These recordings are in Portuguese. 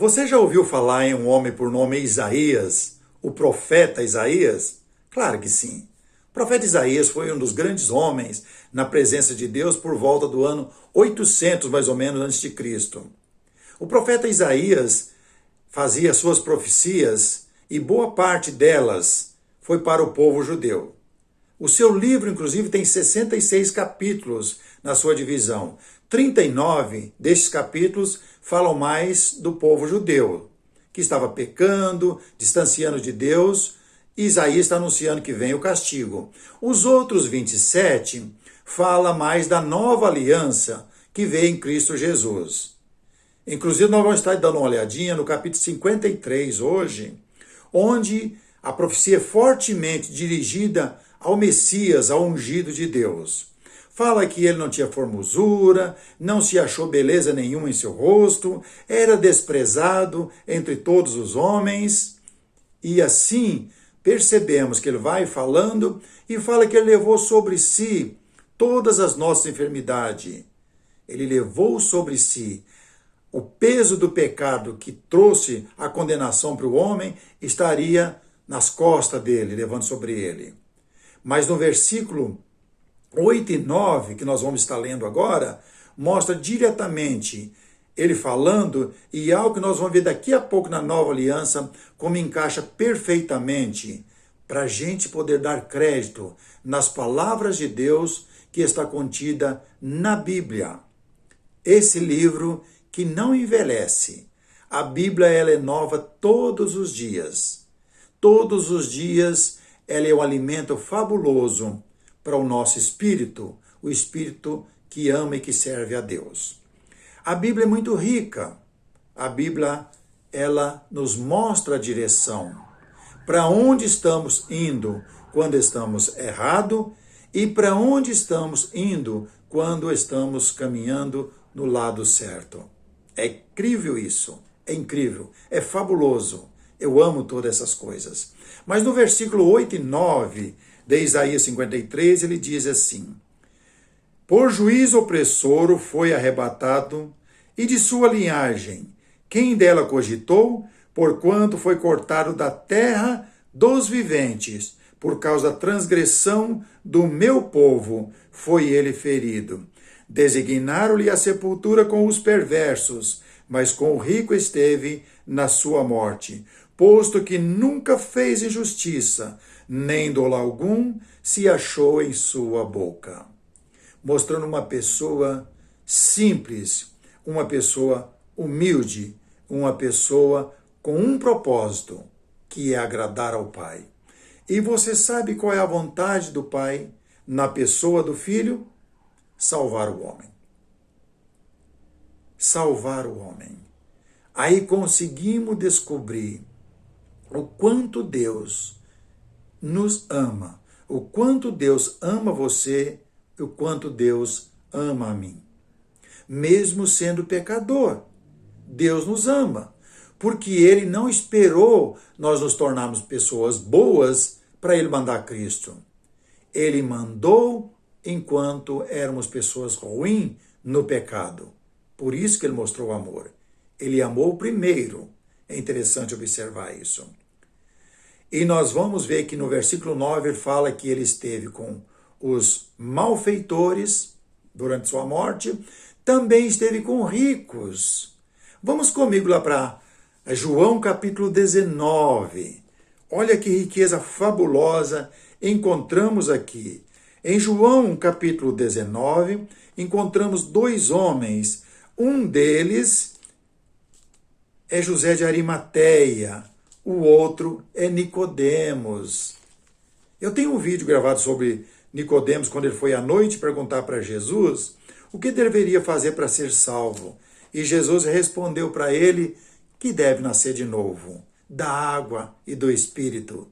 Você já ouviu falar em um homem por nome Isaías, o profeta Isaías? Claro que sim. O profeta Isaías foi um dos grandes homens na presença de Deus por volta do ano 800, mais ou menos, antes de Cristo. O profeta Isaías fazia suas profecias e boa parte delas foi para o povo judeu. O seu livro, inclusive, tem 66 capítulos na sua divisão. 39 destes capítulos falam mais do povo judeu, que estava pecando, distanciando de Deus, e Isaías está anunciando que vem o castigo. Os outros 27 falam mais da nova aliança que veio em Cristo Jesus. Inclusive, nós vamos estar dando uma olhadinha no capítulo 53 hoje, onde a profecia é fortemente dirigida ao Messias, ao ungido de Deus. Fala que ele não tinha formosura, não se achou beleza nenhuma em seu rosto, era desprezado entre todos os homens. E assim percebemos que ele vai falando e fala que ele levou sobre si todas as nossas enfermidades. Ele levou sobre si o peso do pecado que trouxe a condenação para o homem, estaria nas costas dele, levando sobre ele. Mas no versículo 8 e 9, que nós vamos estar lendo agora, mostra diretamente ele falando, e algo que nós vamos ver daqui a pouco na nova aliança, como encaixa perfeitamente para a gente poder dar crédito nas palavras de Deus que está contida na Bíblia. Esse livro que não envelhece. A Bíblia ela é nova todos os dias. Todos os dias ela é um alimento fabuloso para o nosso espírito, o espírito que ama e que serve a Deus. A Bíblia é muito rica. A Bíblia ela nos mostra a direção. Para onde estamos indo quando estamos errado e para onde estamos indo quando estamos caminhando no lado certo. É incrível isso, é incrível, é fabuloso. Eu amo todas essas coisas. Mas no versículo 8 e 9 de Isaías 53, ele diz assim: Por juízo opressor foi arrebatado, e de sua linhagem, quem dela cogitou, porquanto foi cortado da terra dos viventes, por causa da transgressão do meu povo, foi ele ferido. Designaram-lhe a sepultura com os perversos, mas com o rico esteve na sua morte, posto que nunca fez injustiça, nem dolo algum se achou em sua boca. Mostrando uma pessoa simples, uma pessoa humilde, uma pessoa com um propósito, que é agradar ao Pai. E você sabe qual é a vontade do Pai na pessoa do Filho? Salvar o homem. Salvar o homem. Aí conseguimos descobrir o quanto Deus nos ama, o quanto Deus ama você, o quanto Deus ama a mim. Mesmo sendo pecador, Deus nos ama, porque Ele não esperou nós nos tornarmos pessoas boas para Ele mandar Cristo. Ele mandou enquanto éramos pessoas ruins no pecado. Por isso que ele mostrou amor. Ele amou primeiro. É interessante observar isso. E nós vamos ver que no versículo 9 ele fala que ele esteve com os malfeitores durante sua morte, também esteve com ricos. Vamos comigo lá para João capítulo 19. Olha que riqueza fabulosa encontramos aqui. Em João capítulo 19, encontramos dois homens. Um deles é José de Arimateia, o outro é Nicodemos. Eu tenho um vídeo gravado sobre Nicodemos, quando ele foi à noite perguntar para Jesus o que deveria fazer para ser salvo. E Jesus respondeu para ele que deve nascer de novo, da água e do Espírito.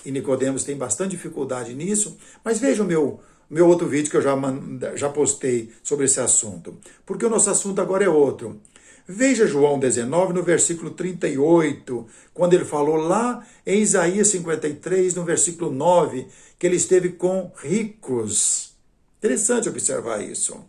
E Nicodemos tem bastante dificuldade nisso, mas veja o meu outro vídeo que eu já postei sobre esse assunto, porque o nosso assunto agora é outro. Veja João 19, no versículo 38, quando ele falou lá em Isaías 53, no versículo 9, que ele esteve com ricos. Interessante observar isso.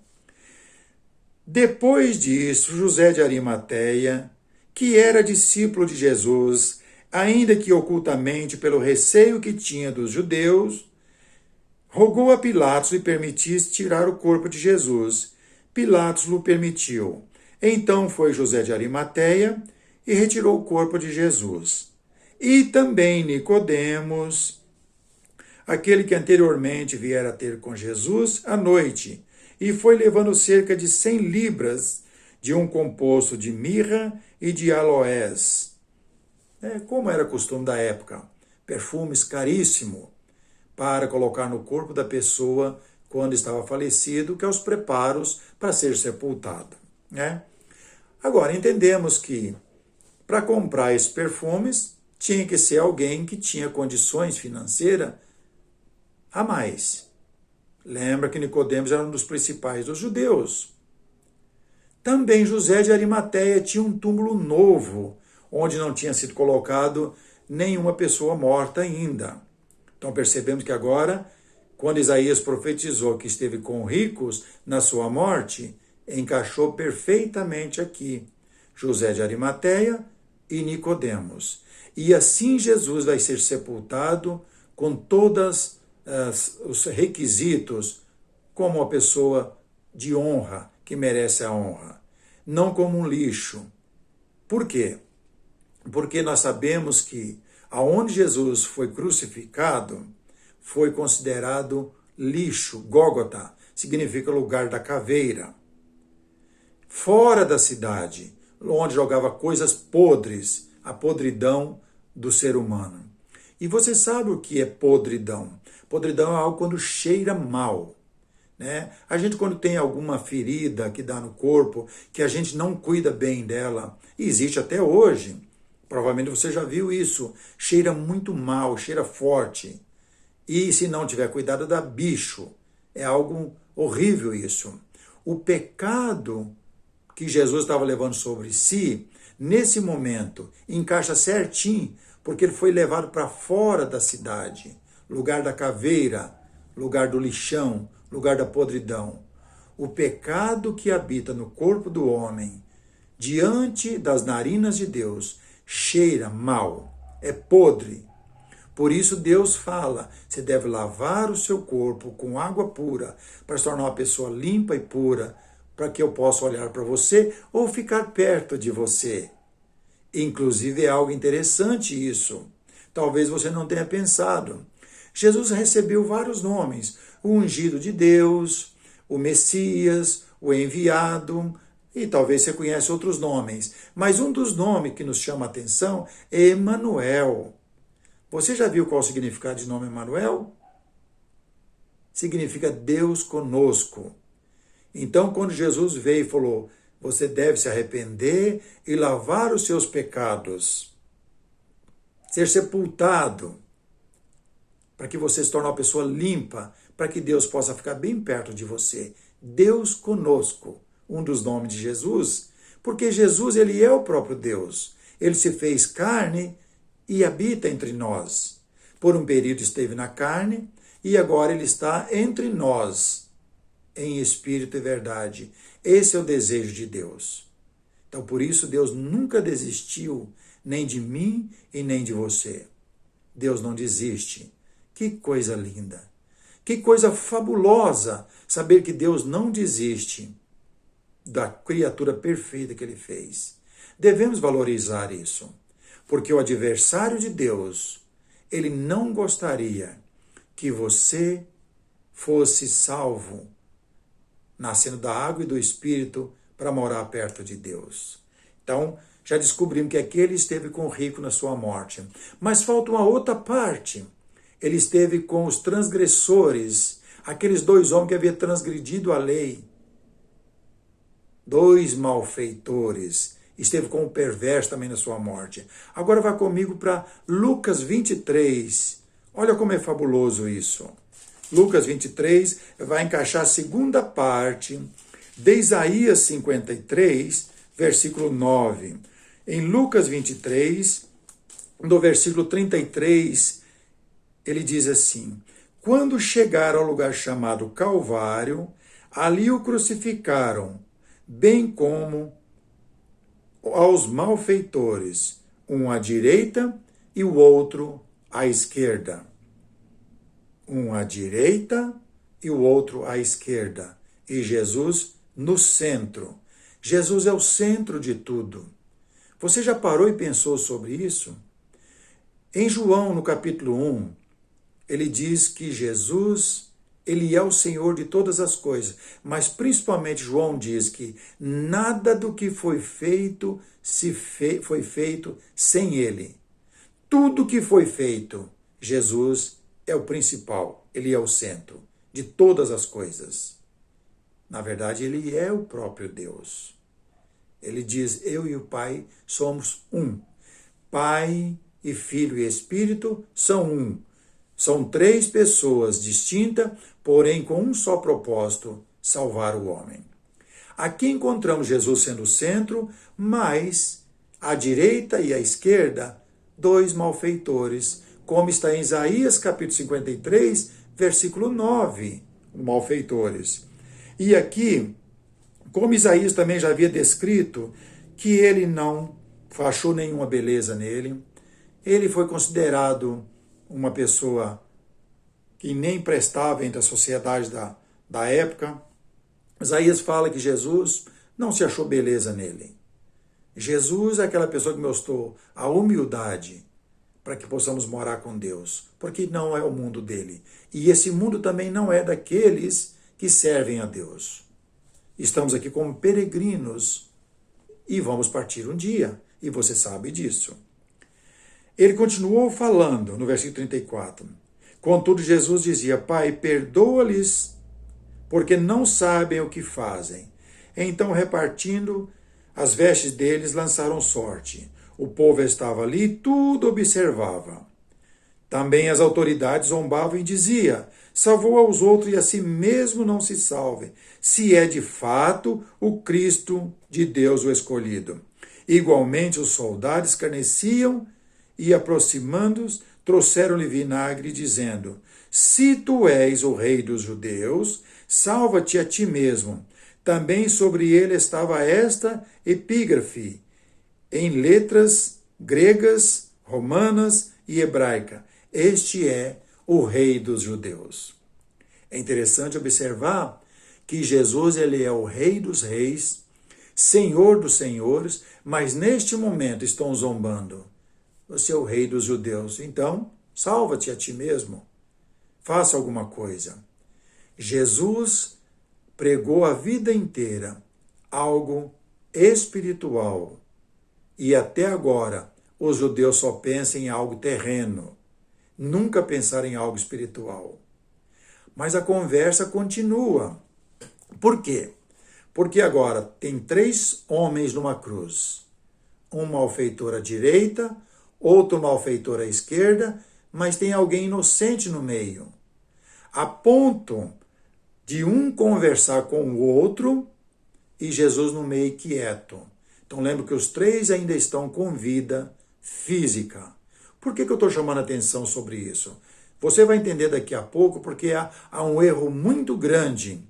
Depois disso, José de Arimateia, que era discípulo de Jesus, ainda que ocultamente pelo receio que tinha dos judeus, rogou a Pilatos lhe permitisse tirar o corpo de Jesus. Pilatos lhe permitiu. Então foi José de Arimateia e retirou o corpo de Jesus. E também Nicodemos, aquele que anteriormente viera ter com Jesus à noite, e foi levando cerca de 100 libras de um composto de mirra e de aloés. Como era costume da época, perfumes caríssimo para colocar no corpo da pessoa quando estava falecido, que é os preparos para ser sepultado. Agora, entendemos que para comprar esses perfumes tinha que ser alguém que tinha condições financeiras a mais. Lembra que Nicodemos era um dos principais dos judeus. Também José de Arimateia tinha um túmulo novo, onde não tinha sido colocado nenhuma pessoa morta ainda. Então percebemos que agora, quando Isaías profetizou que esteve com ricos na sua morte, encaixou perfeitamente aqui José de Arimateia e Nicodemos. E assim Jesus vai ser sepultado com todos os requisitos, como uma pessoa de honra, que merece a honra, não como um lixo. Por quê? Porque nós sabemos que aonde Jesus foi crucificado, foi considerado lixo. Gólgota significa lugar da caveira. Fora da cidade, onde jogava coisas podres, a podridão do ser humano. E você sabe o que é podridão? Podridão é algo quando cheira mal. A gente, quando tem alguma ferida que dá no corpo, que a gente não cuida bem dela, e existe até hoje, provavelmente você já viu isso, cheira muito mal, cheira forte. E se não tiver cuidado, dá bicho. É algo horrível isso. O pecado que Jesus estava levando sobre si, nesse momento, encaixa certinho, porque ele foi levado para fora da cidade, lugar da caveira, lugar do lixão, lugar da podridão. O pecado que habita no corpo do homem, diante das narinas de Deus, cheira mal, é podre. Por isso Deus fala, você deve lavar o seu corpo com água pura, para se tornar uma pessoa limpa e pura, para que eu possa olhar para você ou ficar perto de você. Inclusive é algo interessante isso. Talvez você não tenha pensado. Jesus recebeu vários nomes, o ungido de Deus, o Messias, o enviado, e talvez você conheça outros nomes. Mas um dos nomes que nos chama a atenção é Emanuel. Você já viu qual o significado de nome Emanuel? Significa Deus conosco. Então, quando Jesus veio e falou, você deve se arrepender e lavar os seus pecados, ser sepultado, para que você se torne uma pessoa limpa, para que Deus possa ficar bem perto de você. Deus conosco, um dos nomes de Jesus, porque Jesus, ele é o próprio Deus. Ele se fez carne e habita entre nós. Por um período esteve na carne e agora ele está entre nós, em espírito e verdade. Esse é o desejo de Deus. Então, por isso, Deus nunca desistiu, nem de mim e nem de você. Deus não desiste. Que coisa linda! Que coisa fabulosa saber que Deus não desiste da criatura perfeita que Ele fez. Devemos valorizar isso, porque o adversário de Deus, ele não gostaria que você fosse salvo, nascendo da água e do Espírito, para morar perto de Deus. Então, já descobrimos que aquele esteve com o rico na sua morte. Mas falta uma outra parte. Ele esteve com os transgressores, aqueles 2 homens que haviam transgredido a lei. 2 malfeitores. Esteve com o perverso também na sua morte. Agora vá comigo para Lucas 23. Olha como é fabuloso isso. Lucas 23 vai encaixar a segunda parte de Isaías 53, versículo 9. Em Lucas 23, no versículo 33, ele diz assim: quando chegaram ao lugar chamado Calvário, ali o crucificaram, bem como aos malfeitores, um à direita e o outro à esquerda. Um à direita e o outro à esquerda. E Jesus no centro. Jesus é o centro de tudo. Você já parou e pensou sobre isso? Em João, no capítulo 1, ele diz que Jesus, ele é o Senhor de todas as coisas, mas principalmente João diz que nada do que foi feito foi feito sem ele. Tudo que foi feito, Jesus é o principal, ele é o centro de todas as coisas. Na verdade, ele é o próprio Deus. Ele diz, eu e o Pai somos um. Pai e Filho e Espírito são um. São três pessoas distintas, porém com um só propósito, salvar o homem. Aqui encontramos Jesus sendo o centro, mas à direita e à esquerda, dois malfeitores, como está em Isaías capítulo 53, versículo 9, malfeitores. E aqui, como Isaías também já havia descrito, que ele não achou nenhuma beleza nele, ele foi considerado uma pessoa que nem prestava entre a sociedade da época. Isaías fala que Jesus não se achou beleza nele. Jesus é aquela pessoa que mostrou a humildade para que possamos morar com Deus, porque não é o mundo dele. E esse mundo também não é daqueles que servem a Deus. Estamos aqui como peregrinos e vamos partir um dia, e você sabe disso. Ele continuou falando no versículo 34. Contudo, Jesus dizia, Pai, perdoa-lhes, porque não sabem o que fazem. Então, repartindo as vestes deles, lançaram sorte. O povo estava ali e tudo observava. Também as autoridades zombavam e diziam, salvou aos outros e a si mesmo não se salve, se é de fato o Cristo de Deus o escolhido. Igualmente os soldados escarneciam e, aproximando-os, trouxeram-lhe vinagre, dizendo, se tu és o rei dos judeus, salva-te a ti mesmo. Também sobre ele estava esta epígrafe, em letras gregas, romanas e hebraica. Este é o rei dos judeus. É interessante observar que Jesus ele é o rei dos reis, senhor dos senhores, mas neste momento estão zombando. Você é o rei dos judeus, então salva-te a ti mesmo. Faça alguma coisa. Jesus pregou a vida inteira algo espiritual. E até agora os judeus só pensam em algo terreno. Nunca pensaram em algo espiritual. Mas a conversa continua. Por quê? Porque agora tem três homens numa cruz. Um malfeitor à direita, outro malfeitor à esquerda, mas tem alguém inocente no meio. A ponto de um conversar com o outro e Jesus no meio quieto. Então lembra que os três ainda estão com vida física. Por que eu estou chamando a atenção sobre isso? Você vai entender daqui a pouco, porque há um erro muito grande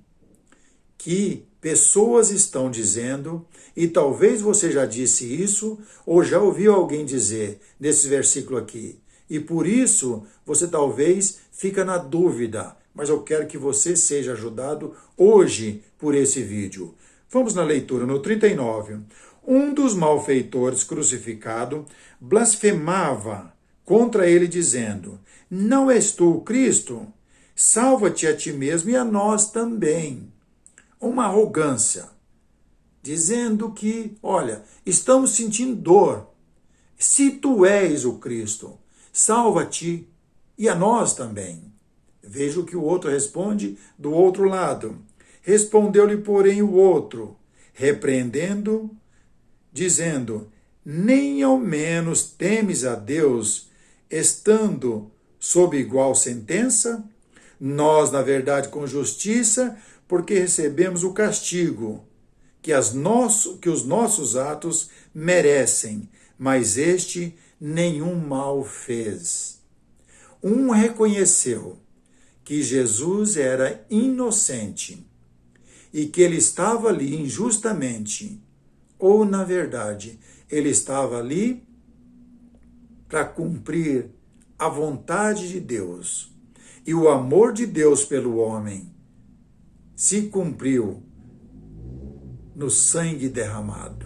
que pessoas estão dizendo, e talvez você já disse isso, ou já ouviu alguém dizer nesse versículo aqui. E por isso você talvez fica na dúvida, mas eu quero que você seja ajudado hoje por esse vídeo. Vamos na leitura, no 39. Um dos malfeitores crucificado blasfemava contra ele, dizendo, não és tu o Cristo? Salva-te a ti mesmo e a nós também. Uma arrogância, dizendo que, olha, estamos sentindo dor. Se tu és o Cristo, salva-te e a nós também. Veja o que o outro responde do outro lado. Respondeu-lhe, porém, o outro, repreendendo, dizendo, nem ao menos temes a Deus, estando sob igual sentença? Nós, na verdade, com justiça, porque recebemos o castigo que os nossos atos merecem, mas este nenhum mal fez. Um reconheceu que Jesus era inocente e que ele estava ali injustamente. ou, na verdade, ele estava ali para cumprir a vontade de Deus. E o amor de Deus pelo homem se cumpriu no sangue derramado.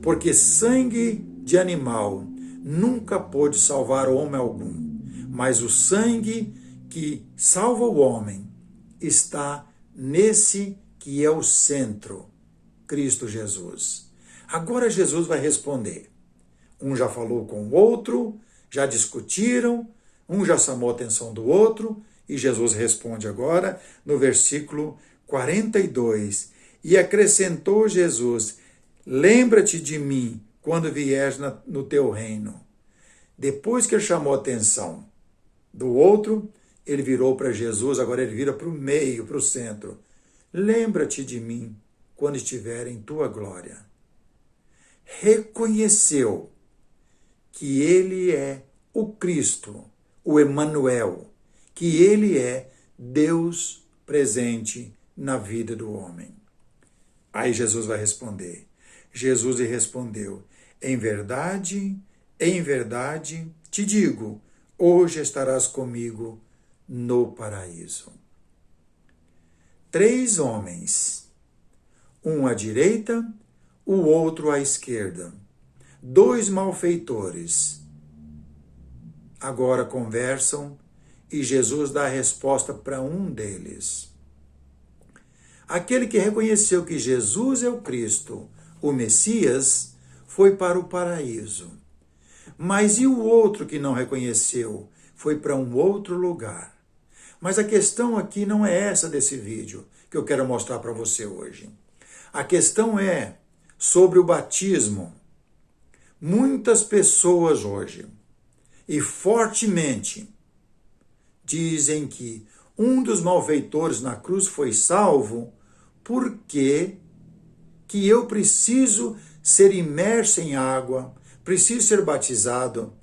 Porque sangue de animal nunca pôde salvar homem algum, mas o sangue que salva o homem está nesse que é o centro, Cristo Jesus. Agora Jesus vai responder. Um já falou com o outro, já discutiram, um já chamou a atenção do outro, e Jesus responde agora no versículo 42. E acrescentou Jesus: lembra-te de mim quando vieres no teu reino. Depois que ele chamou a atenção do outro, ele virou para Jesus, agora ele vira para o meio, para o centro. Lembra-te de mim quando estiver em tua glória. Reconheceu que ele é o Cristo, o Emanuel, que ele é Deus presente na vida do homem. Aí Jesus vai responder. Jesus lhe respondeu: em verdade, te digo, hoje estarás comigo no paraíso. 3 homens, um à direita, o outro à esquerda. 2 malfeitores. Agora conversam e Jesus dá a resposta para um deles. Aquele que reconheceu que Jesus é o Cristo, o Messias, foi para o paraíso. Mas e o outro que não reconheceu? Foi para um outro lugar. Mas a questão aqui não é essa desse vídeo que eu quero mostrar para você hoje. A questão é sobre o batismo. Muitas pessoas hoje, e fortemente, dizem que um dos malfeitores na cruz foi salvo porque que eu preciso ser imerso em água, preciso ser batizado.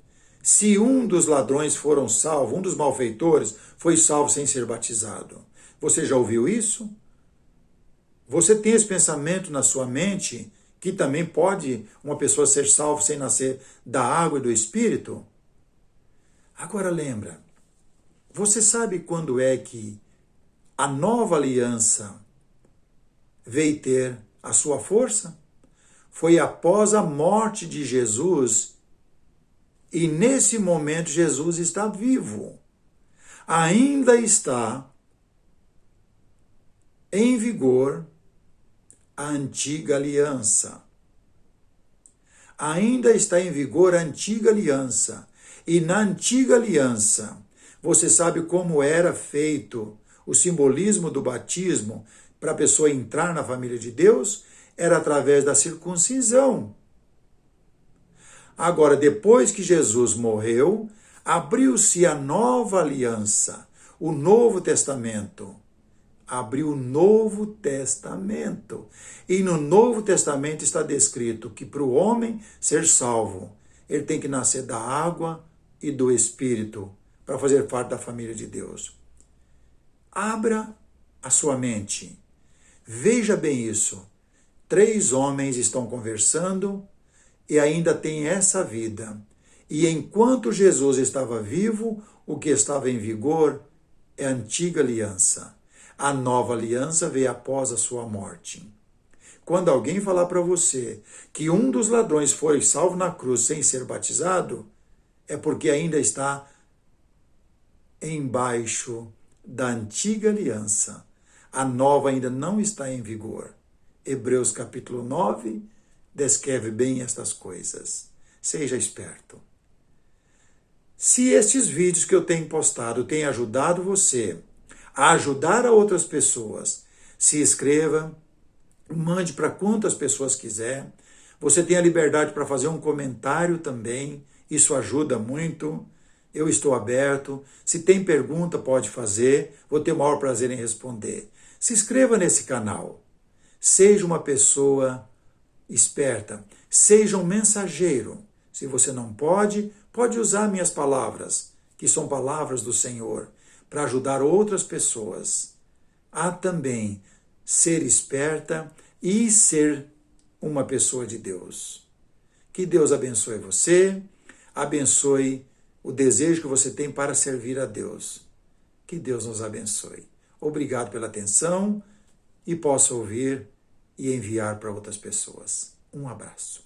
Se um dos ladrões foram salvos, um dos malfeitores foi salvo sem ser batizado. Você já ouviu isso? Você tem esse pensamento na sua mente que também pode uma pessoa ser salva sem nascer da água e do Espírito? Agora lembra, você sabe quando é que a nova aliança veio ter a sua força? Foi após a morte de Jesus, e nesse momento Jesus está vivo. Ainda está em vigor a antiga aliança. Ainda está em vigor a antiga aliança. E na antiga aliança, você sabe como era feito o simbolismo do batismo para a pessoa entrar na família de Deus? Era através da circuncisão. Agora, depois que Jesus morreu, abriu-se a nova aliança, o Novo Testamento. Abriu o Novo Testamento. E no Novo Testamento está descrito que para o homem ser salvo, ele tem que nascer da água e do Espírito para fazer parte da família de Deus. Abra a sua mente. Veja bem isso. 3 homens estão conversando e ainda tem essa vida. E enquanto Jesus estava vivo, o que estava em vigor é a antiga aliança. A nova aliança veio após a sua morte. Quando alguém falar para você que um dos ladrões foi salvo na cruz sem ser batizado, é porque ainda está embaixo da antiga aliança. A nova ainda não está em vigor. Hebreus capítulo 9 descreve bem estas coisas. Seja esperto. Se estes vídeos que eu tenho postado têm ajudado você a ajudar a outras pessoas, se inscreva, mande para quantas pessoas quiser. Você tem a liberdade para fazer um comentário também, isso ajuda muito. Eu estou aberto. Se tem pergunta, pode fazer, vou ter o maior prazer em responder. Se inscreva nesse canal. Seja uma pessoa esperta. Seja um mensageiro. Se você não pode, pode usar minhas palavras, que são palavras do Senhor, para ajudar outras pessoas a também ser esperta e ser uma pessoa de Deus. Que Deus abençoe você, abençoe o desejo que você tem para servir a Deus. Que Deus nos abençoe. Obrigado pela atenção e possa ouvir e enviar para outras pessoas. Um abraço.